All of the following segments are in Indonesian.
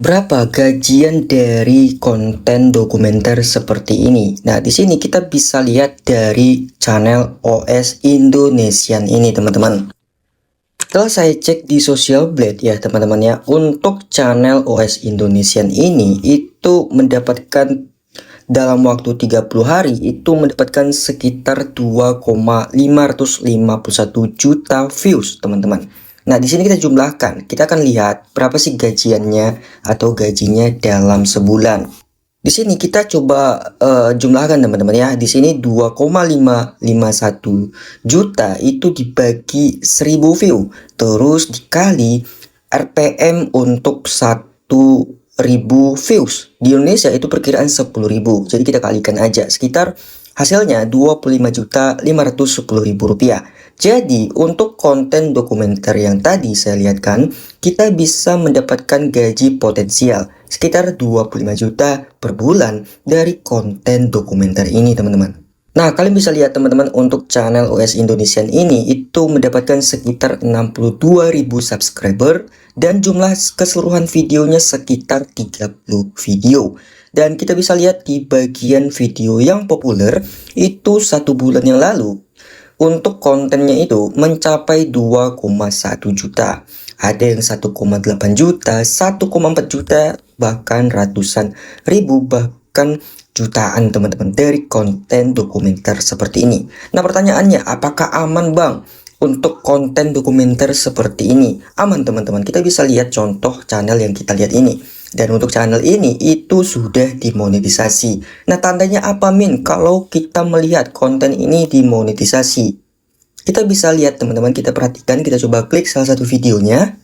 Berapa gajian dari konten dokumenter seperti ini? Nah, di sini kita bisa lihat dari channel OS Indonesian ini, teman-teman. Setelah saya cek di Social Blade ya, teman-teman ya, untuk channel OS Indonesian ini itu mendapatkan dalam waktu 30 hari itu mendapatkan sekitar 2,551 juta views, teman-teman. Nah, di sini kita jumlahkan. Kita akan lihat berapa sih gajiannya atau gajinya dalam sebulan. Di sini kita coba jumlahkan, teman-teman ya. Di sini 2,551 juta itu dibagi 1000 view, terus dikali RPM untuk 1.000 views. Di Indonesia itu perkiraan 10.000. Jadi kita kalikan aja, sekitar hasilnya 25.510.000 rupiah. Jadi untuk konten dokumenter yang tadi saya lihatkan, kita bisa mendapatkan gaji potensial sekitar 25 juta per bulan dari konten dokumenter ini, teman-teman. Nah, kalian bisa lihat, teman-teman, untuk channel OS Indonesian ini itu mendapatkan sekitar 62.000 subscriber dan jumlah keseluruhan videonya sekitar 30 video. Dan kita bisa lihat di bagian video yang populer itu 1 bulan yang lalu untuk kontennya itu mencapai 2,1 juta. Ada yang 1,8 juta, 1,4 juta, bahkan ratusan ribu, bahkan jutaan, teman-teman, dari konten dokumenter seperti ini. Nah, pertanyaannya, apakah aman, Bang, untuk konten dokumenter seperti ini? Aman, teman-teman. Kita bisa lihat contoh channel yang kita lihat ini. Dan untuk channel ini itu sudah dimonetisasi. Nah, tandanya apa, Min, kalau kita melihat konten ini dimonetisasi? Kita bisa lihat, teman-teman, kita perhatikan, kita coba klik salah satu videonya.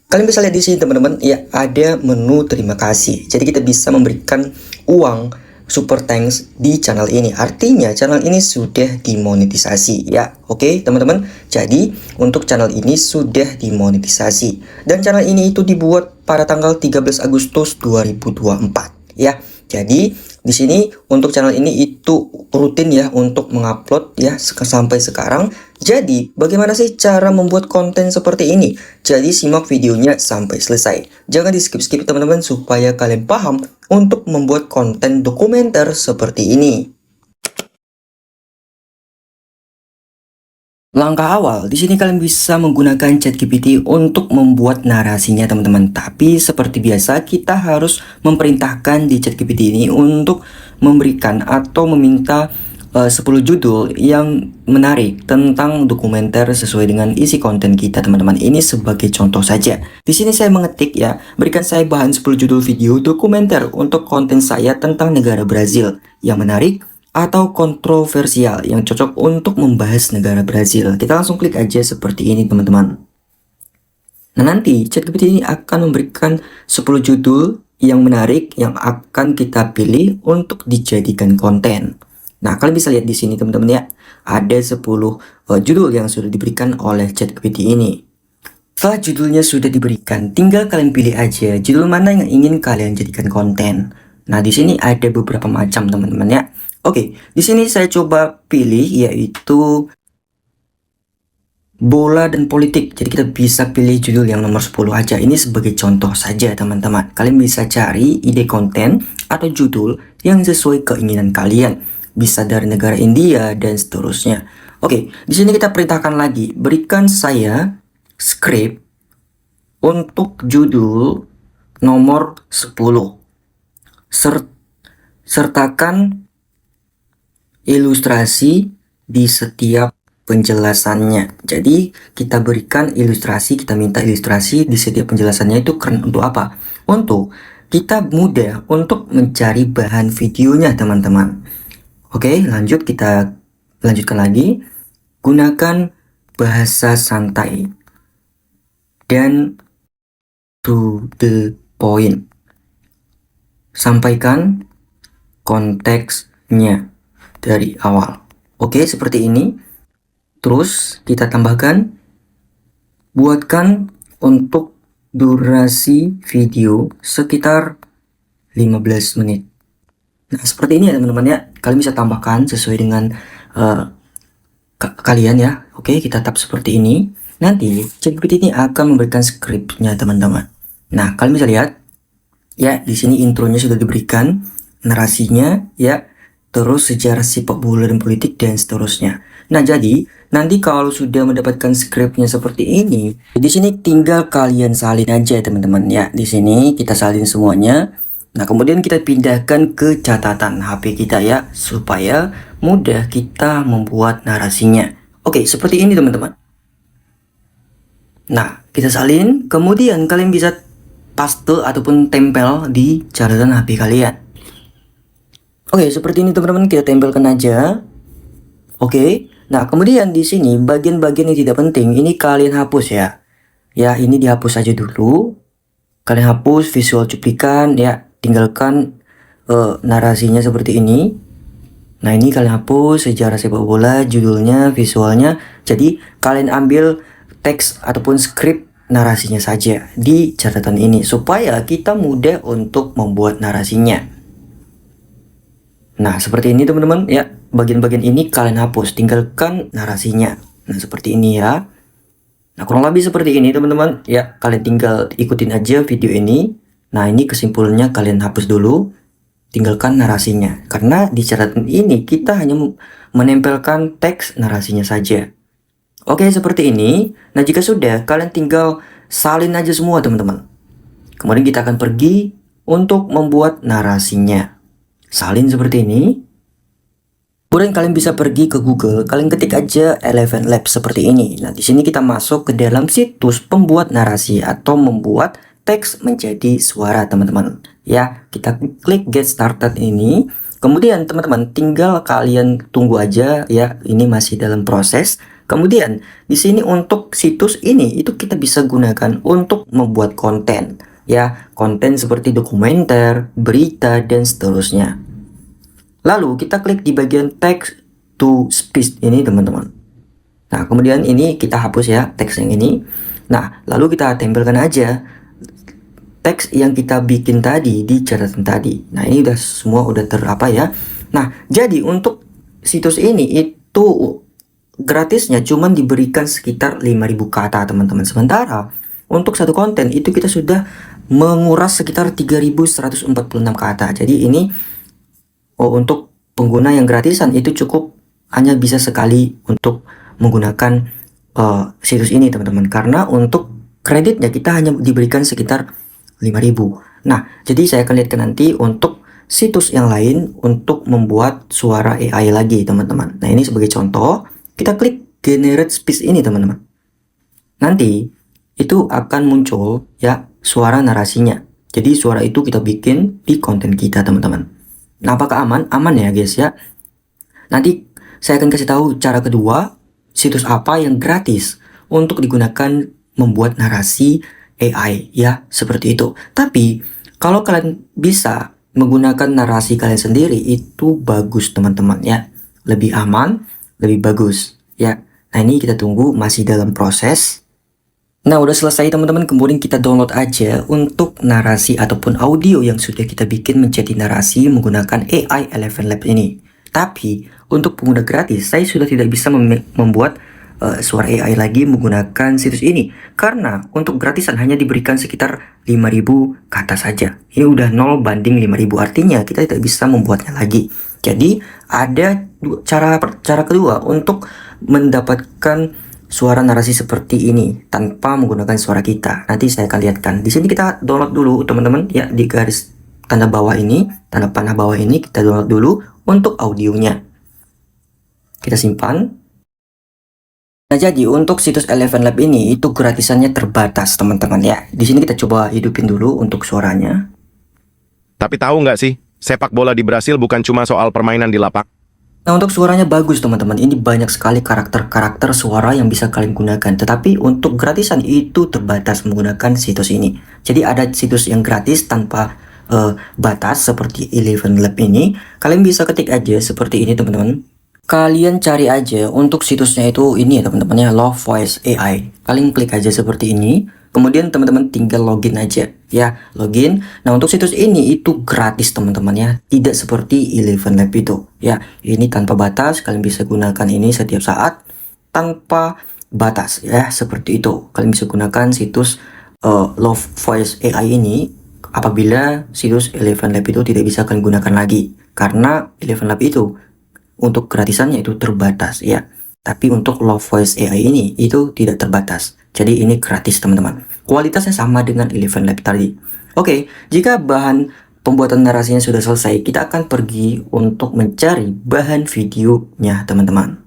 Kalian bisa lihat di sini, teman-teman, ya, ada menu terima kasih. Jadi kita bisa memberikan uang super thanks di channel ini. Artinya channel ini sudah dimonetisasi ya. Oke, teman-teman. Jadi untuk channel ini sudah dimonetisasi. Dan channel ini itu dibuat pada tanggal 13 Agustus 2024 ya. Jadi di sini untuk channel ini itu rutin ya untuk mengupload ya sampai sekarang. Jadi bagaimana sih cara membuat konten seperti ini? Jadi simak videonya sampai selesai. Jangan di skip-skip, teman-teman, supaya kalian paham untuk membuat konten dokumenter seperti ini. Langkah awal, di sini kalian bisa menggunakan ChatGPT untuk membuat narasinya, teman-teman. Tapi seperti biasa, kita harus memerintahkan di ChatGPT ini untuk memberikan atau meminta 10 judul yang menarik tentang dokumenter sesuai dengan isi konten kita, teman-teman. Ini sebagai contoh saja. Di sini saya mengetik ya, berikan saya bahan 10 judul video dokumenter untuk konten saya tentang negara Brazil yang menarik atau kontroversial yang cocok untuk membahas negara Brazil. Kita langsung klik aja seperti ini, teman-teman. Nah, nanti ChatGPT ini akan memberikan 10 judul yang menarik yang akan kita pilih untuk dijadikan konten. Nah, kalian bisa lihat di sini, teman-teman ya, ada 10 judul yang sudah diberikan oleh ChatGPT ini. Setelah judulnya sudah diberikan, tinggal kalian pilih aja judul mana yang ingin kalian jadikan konten. Nah, di sini ada beberapa macam, teman-teman ya. Oke, di sini saya coba pilih yaitu bola dan politik. Jadi kita bisa pilih judul yang nomor 10 aja. Ini sebagai contoh saja, teman-teman. Kalian bisa cari ide konten atau judul yang sesuai keinginan kalian. Bisa dari negara India dan seterusnya. Oke, di sini kita perintahkan lagi, berikan saya skrip untuk judul nomor 10. Sertakan ilustrasi di setiap penjelasannya. Jadi kita berikan ilustrasi, kita minta ilustrasi di setiap penjelasannya. Itu keren untuk apa? Untuk kita mudah untuk mencari bahan videonya, teman-teman. Oke, lanjut, kita lanjutkan lagi. Gunakan bahasa santai dan to the point. Sampaikan konteksnya dari awal. Oke, seperti ini. Terus kita tambahkan, buatkan untuk durasi video sekitar 15 menit. Nah, seperti ini ya, teman-teman ya. Kalian bisa tambahkan sesuai dengan kalian ya. Oke, kita tap seperti ini. Nanti ChatGPT ini akan memberikan skripnya teman-teman. Nah, kalian bisa lihat ya, di sini intronya sudah diberikan, narasinya ya, terus sejarah sepak bola dan politik dan seterusnya. Nah, jadi nanti kalau sudah mendapatkan skripnya seperti ini, di sini tinggal kalian salin aja teman-teman ya. Di sini kita salin semuanya. Nah, kemudian kita pindahkan ke catatan HP kita ya, supaya mudah kita membuat narasinya. Oke, seperti ini teman-teman. Nah, kita salin, kemudian kalian bisa paste ataupun tempel di catatan HP kalian. Oke, seperti ini teman-teman, kita tempelkan aja. Oke, nah kemudian di sini bagian-bagian yang tidak penting ini kalian hapus ya. Ya, ini dihapus aja dulu. Kalian hapus visual cuplikan ya, tinggalkan narasinya seperti ini. Nah, ini kalian hapus sejarah sepak bola, judulnya, visualnya. Jadi kalian ambil teks ataupun skrip narasinya saja di catatan ini supaya kita mudah untuk membuat narasinya. Nah, seperti ini teman-teman ya. Bagian-bagian ini kalian hapus, tinggalkan narasinya. Nah, seperti ini ya. Nah, kurang lebih seperti ini teman-teman ya. Kalian tinggal ikutin aja video ini. Nah, ini kesimpulannya kalian hapus dulu, tinggalkan narasinya. Karena di catatan ini kita hanya menempelkan teks narasinya saja. Oke, seperti ini. Nah, jika sudah, kalian tinggal salin aja semua teman-teman. Kemudian kita akan pergi untuk membuat narasinya. Salin seperti ini. Kemudian kalian bisa pergi ke Google, kalian ketik aja Eleven Labs seperti ini. Nah, di sini kita masuk ke dalam situs pembuat narasi atau membuat teks menjadi suara teman-teman. Ya, kita klik Get Started ini. Kemudian teman-teman tinggal kalian tunggu aja ya, ini masih dalam proses. Kemudian di sini untuk situs ini itu kita bisa gunakan untuk membuat konten ya, konten seperti dokumenter, berita dan seterusnya. Lalu kita klik di bagian text to speech ini teman-teman. Nah, kemudian ini kita hapus ya teks yang ini. Nah, lalu kita tempelkan aja teks yang kita bikin tadi di catatan tadi. Nah, ini udah semua udah terapa ya. Nah, jadi untuk situs ini itu gratisnya cuman diberikan sekitar 5.000 kata teman-teman. Sementara untuk satu konten itu kita sudah menguras sekitar 3.146 kata. Jadi ini untuk pengguna yang gratisan itu cukup hanya bisa sekali untuk menggunakan situs ini teman-teman. Karena untuk kreditnya kita hanya diberikan sekitar 5.000. Nah, jadi saya akan lihatkan nanti untuk situs yang lain untuk membuat suara AI lagi teman-teman. Nah, ini sebagai contoh, kita klik generate speech ini teman-teman. Nanti itu akan muncul ya suara narasinya. Jadi suara itu kita bikin di konten kita teman-teman. Nah, apakah aman? Aman ya guys ya. Nanti saya akan kasih tahu cara kedua, situs apa yang gratis untuk digunakan membuat narasi AI ya, seperti itu. Tapi kalau kalian bisa menggunakan narasi kalian sendiri itu bagus teman-teman ya. Lebih aman, lebih bagus ya. Nah, ini kita tunggu masih dalam proses. Nah, udah selesai teman-teman, kemudian kita download aja untuk narasi ataupun audio yang sudah kita bikin menjadi narasi menggunakan AI Eleven Labs ini. Tapi untuk pengguna gratis, saya sudah tidak bisa membuat suara AI lagi menggunakan situs ini. Karena untuk gratisan hanya diberikan sekitar 5.000 kata saja. Ini udah 0 banding 5.000, artinya kita tidak bisa membuatnya lagi. Jadi ada cara kedua untuk mendapatkan suara narasi seperti ini tanpa menggunakan suara kita. Nanti saya akan lihatkan. Di sini kita download dulu teman-teman ya, di garis tanda bawah ini, tanda panah bawah ini kita download dulu untuk audionya. Kita simpan. Nah, jadi untuk situs Eleven Lab ini itu gratisannya terbatas teman-teman ya. Di sini kita coba hidupin dulu untuk suaranya. Tapi tahu nggak sih, sepak bola di Brasil bukan cuma soal permainan di lapak. Nah, untuk suaranya bagus teman-teman. Ini banyak sekali karakter-karakter suara yang bisa kalian gunakan. Tetapi untuk gratisan itu terbatas menggunakan situs ini. Jadi ada situs yang gratis tanpa batas seperti Eleven Lab ini. Kalian bisa ketik aja seperti ini teman-teman. Kalian cari aja untuk situsnya itu ini ya teman-teman ya, Love Voice AI. Kalian klik aja seperti ini. Kemudian teman-teman tinggal login aja ya, login. Nah, untuk situs ini itu gratis teman-teman ya, tidak seperti Eleven Lab itu ya. Ini tanpa batas, kalian bisa gunakan ini setiap saat tanpa terbatas ya, seperti itu. Kalian bisa gunakan situs Love Voice AI ini apabila situs Eleven Lab itu tidak bisa kalian gunakan lagi, karena Eleven Lab itu untuk gratisannya itu terbatas ya. Tapi untuk Love Voice AI ini itu tidak terbatas. Jadi ini gratis teman-teman. Kualitasnya sama dengan Eleven Lab tadi. Oke, jika bahan pembuatan narasinya sudah selesai, kita akan pergi untuk mencari bahan videonya teman-teman.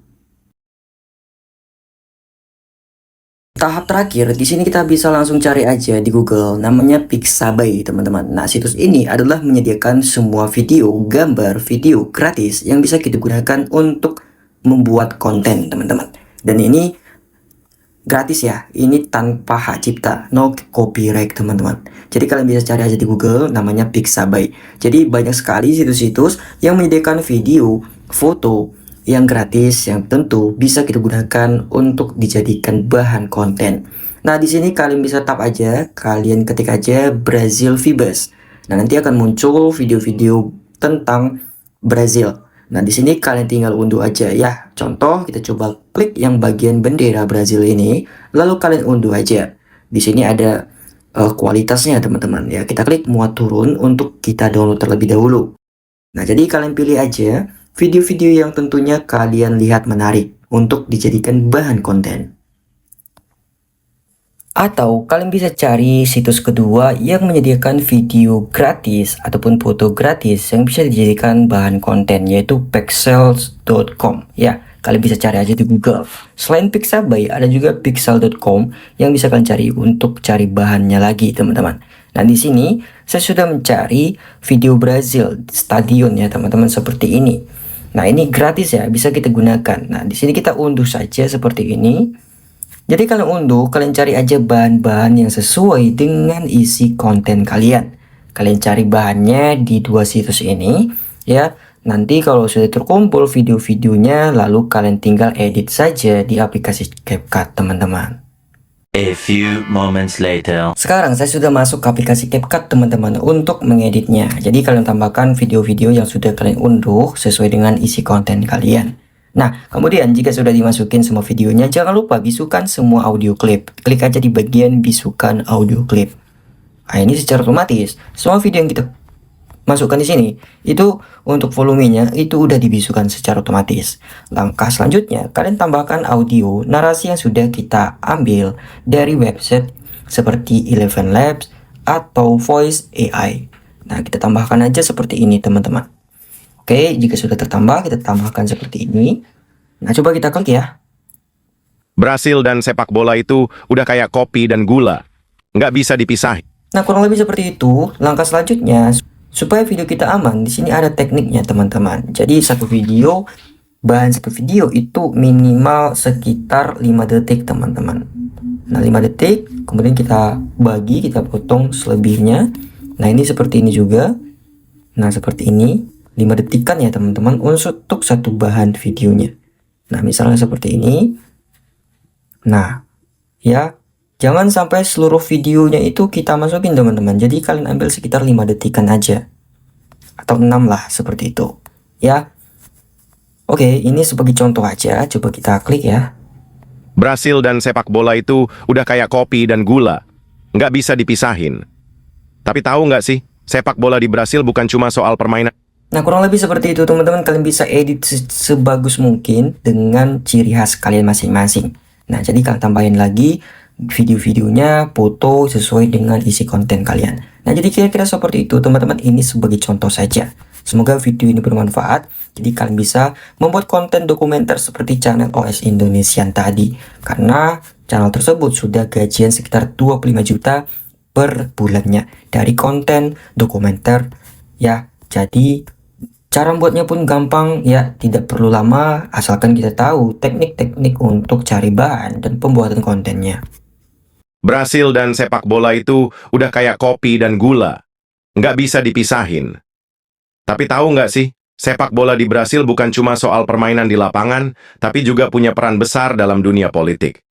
Tahap terakhir, di sini kita bisa langsung cari aja di Google, namanya Pixabay, teman-teman. Nah, situs ini adalah menyediakan semua video, gambar, video gratis yang bisa kita gunakan untuk membuat konten, teman-teman. Dan ini gratis ya, ini tanpa hak cipta, no copyright, teman-teman. Jadi kalian bisa cari aja di Google, namanya Pixabay. Jadi banyak sekali situs-situs yang menyediakan video, foto, yang gratis, yang tentu bisa kita gunakan untuk dijadikan bahan konten. Nah, di sini kalian bisa tap aja, kalian ketik aja Brazil Vibes. Nah, nanti akan muncul video-video tentang Brazil. Nah, di sini kalian tinggal unduh aja ya. Contoh, kita coba klik yang bagian bendera Brazil ini, lalu kalian unduh aja. Di sini ada kualitasnya, teman-teman ya. Kita klik muat turun untuk kita download terlebih dahulu. Nah, jadi kalian pilih aja video-video yang tentunya kalian lihat menarik untuk dijadikan bahan konten. Atau kalian bisa cari situs kedua yang menyediakan video gratis ataupun foto gratis yang bisa dijadikan bahan konten, yaitu pexels.com ya. Kalian bisa cari aja di Google. Selain Pixabay, ada juga pixel.com yang bisa kalian cari untuk cari bahannya lagi, teman-teman. Nah, di sini saya sudah mencari video Brazil stadion ya, teman-teman, seperti ini. Nah, ini gratis ya, bisa kita gunakan. Nah, di sini kita unduh saja seperti ini. Jadi kalian unduh, kalian cari aja bahan-bahan yang sesuai dengan isi konten kalian. Kalian cari bahannya di dua situs ini ya. Nanti kalau sudah terkumpul video-videonya, lalu kalian tinggal edit saja di aplikasi CapCut, teman-teman. A few moments later. Sekarang saya sudah masuk ke aplikasi CapCut, teman-teman, untuk mengeditnya. Jadi kalian tambahkan video-video yang sudah kalian unduh sesuai dengan isi konten kalian. Nah, kemudian jika sudah dimasukin semua videonya, jangan lupa bisukan semua audio clip. Klik aja di bagian bisukan audio clip. Nah, ini secara otomatis semua video yang kita masukkan di sini itu untuk volumenya itu udah dibisukan secara otomatis. Langkah selanjutnya, kalian tambahkan audio narasi yang sudah kita ambil dari website seperti Eleven Labs atau Voice AI. Nah, kita tambahkan aja seperti ini, teman-teman. Oke, jika sudah tertambah, kita tambahkan seperti ini. Nah, coba kita klik ya. Brasil dan sepak bola itu udah kayak kopi dan gula. Nggak bisa dipisahin. Nah, kurang lebih seperti itu. Langkah selanjutnya, supaya video kita aman, di sini ada tekniknya, teman-teman. Jadi bahan satu video itu minimal sekitar 5 detik, teman-teman. Nah, 5 detik, kemudian kita bagi, kita potong selebihnya. Nah, ini seperti ini juga. Nah, seperti ini, 5 detikan ya, teman-teman, untuk satu bahan videonya. Nah, misalnya seperti ini. Nah, ya, jangan sampai seluruh videonya itu kita masukin, teman-teman. Jadi kalian ambil sekitar 5 detikan aja. Atau 6 lah, seperti itu. Ya. Oke, ini sebagai contoh aja. Coba kita klik ya. Brasil dan sepak bola itu udah kayak kopi dan gula. Nggak bisa dipisahin. Tapi tahu nggak sih, sepak bola di Brasil bukan cuma soal permainan. Nah, kurang lebih seperti itu, teman-teman. Kalian bisa edit sebagus mungkin dengan ciri khas kalian masing-masing. Nah, jadi kalian tambahin lagi video-videonya, foto sesuai dengan isi konten kalian. Nah, jadi kira-kira seperti itu, teman-teman. Ini sebagai contoh saja. Semoga video ini bermanfaat. Jadi kalian bisa membuat konten dokumenter seperti channel OS Indonesian tadi. Karena channel tersebut sudah gajian sekitar 25 juta per bulannya dari konten dokumenter ya. Jadi cara membuatnya pun gampang ya, tidak perlu lama asalkan kita tahu teknik-teknik untuk cari bahan dan pembuatan kontennya. Brasil dan sepak bola itu udah kayak kopi dan gula. Nggak bisa dipisahin. Tapi tahu nggak sih, sepak bola di Brasil bukan cuma soal permainan di lapangan, tapi juga punya peran besar dalam dunia politik.